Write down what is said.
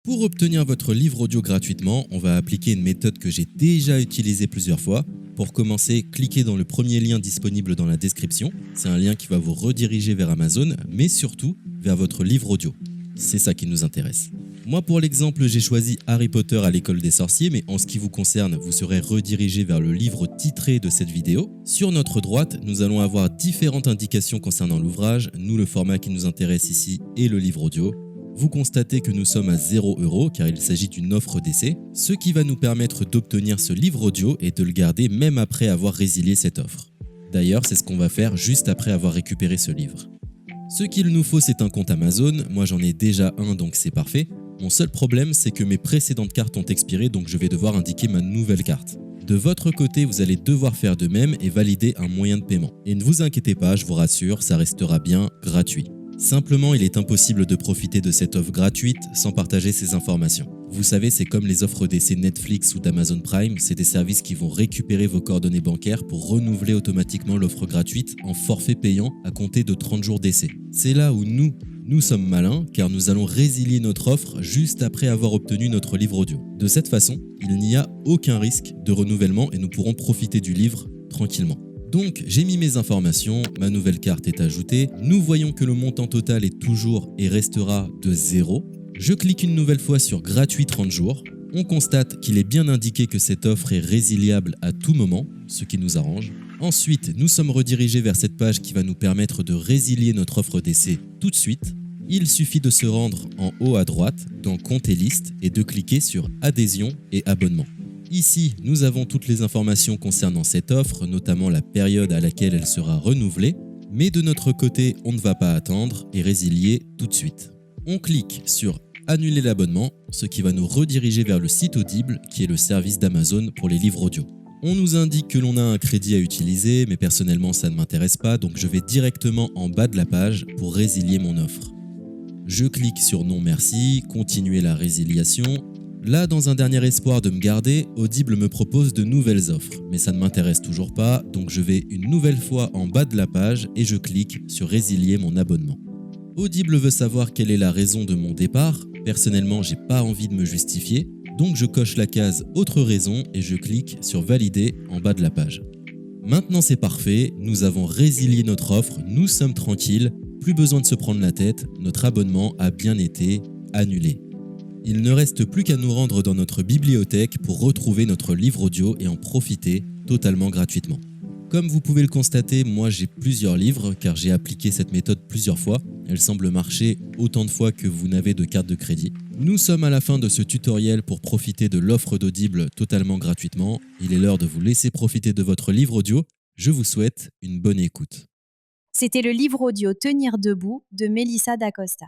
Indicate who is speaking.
Speaker 1: Pour obtenir votre livre audio gratuitement, on va appliquer une méthode que j'ai déjà utilisée plusieurs fois. Pour commencer, cliquez dans le premier lien disponible dans la description. C'est un lien qui va vous rediriger vers Amazon, mais surtout vers votre livre audio. C'est ça qui nous intéresse. Moi, pour l'exemple, j'ai choisi Harry Potter à l'école des sorciers, mais en ce qui vous concerne, vous serez redirigé vers le livre titré de cette vidéo. Sur notre droite, nous allons avoir différentes indications concernant l'ouvrage. Nous, le format qui nous intéresse ici est le livre audio. Vous constatez que nous sommes à 0 € car il s'agit d'une offre d'essai, ce qui va nous permettre d'obtenir ce livre audio et de le garder même après avoir résilié cette offre. D'ailleurs, c'est ce qu'on va faire juste après avoir récupéré ce livre. Ce qu'il nous faut, c'est un compte Amazon. Moi, j'en ai déjà un, donc c'est parfait. Mon seul problème, c'est que mes précédentes cartes ont expiré, donc je vais devoir indiquer ma nouvelle carte. De votre côté, vous allez devoir faire de même et valider un moyen de paiement. Et ne vous inquiétez pas, je vous rassure, ça restera bien gratuit. Simplement, il est impossible de profiter de cette offre gratuite sans partager ces informations. Vous savez, c'est comme les offres d'essai Netflix ou d'Amazon Prime, c'est des services qui vont récupérer vos coordonnées bancaires pour renouveler automatiquement l'offre gratuite en forfait payant à compter de 30 jours d'essai. C'est là où nous sommes malins car nous allons résilier notre offre juste après avoir obtenu notre livre audio. De cette façon, il n'y a aucun risque de renouvellement et nous pourrons profiter du livre tranquillement. Donc, j'ai mis mes informations, ma nouvelle carte est ajoutée. Nous voyons que le montant total est toujours et restera de 0. Je clique une nouvelle fois sur gratuit 30 jours. On constate qu'il est bien indiqué que cette offre est résiliable à tout moment, ce qui nous arrange. Ensuite, nous sommes redirigés vers cette page qui va nous permettre de résilier notre offre d'essai tout de suite. Il suffit de se rendre en haut à droite dans Compte et liste et de cliquer sur Adhésion et abonnement. Ici, nous avons toutes les informations concernant cette offre, notamment la période à laquelle elle sera renouvelée, mais de notre côté, on ne va pas attendre et résilier tout de suite. On clique sur Annuler l'abonnement, ce qui va nous rediriger vers le site Audible, qui est le service d'Amazon pour les livres audio. On nous indique que l'on a un crédit à utiliser, mais personnellement ça ne m'intéresse pas, donc je vais directement en bas de la page pour résilier mon offre. Je clique sur Non merci, continuer la résiliation. Là, dans un dernier espoir de me garder, Audible me propose de nouvelles offres, mais ça ne m'intéresse toujours pas, donc je vais une nouvelle fois en bas de la page et je clique sur Résilier mon abonnement. Audible veut savoir quelle est la raison de mon départ. Personnellement, j'ai pas envie de me justifier, donc je coche la case Autre raison et je clique sur Valider en bas de la page. Maintenant c'est parfait, nous avons résilié notre offre, nous sommes tranquilles, plus besoin de se prendre la tête, notre abonnement a bien été annulé. Il ne reste plus qu'à nous rendre dans notre bibliothèque pour retrouver notre livre audio et en profiter totalement gratuitement. Comme vous pouvez le constater, moi j'ai plusieurs livres car j'ai appliqué cette méthode plusieurs fois. Elle semble marcher autant de fois que vous n'avez de carte de crédit. Nous sommes à la fin de ce tutoriel pour profiter de l'offre d'Audible totalement gratuitement. Il est l'heure de vous laisser profiter de votre livre audio. Je vous souhaite une bonne écoute.
Speaker 2: C'était le livre audio Tenir debout de Mélissa Dacosta.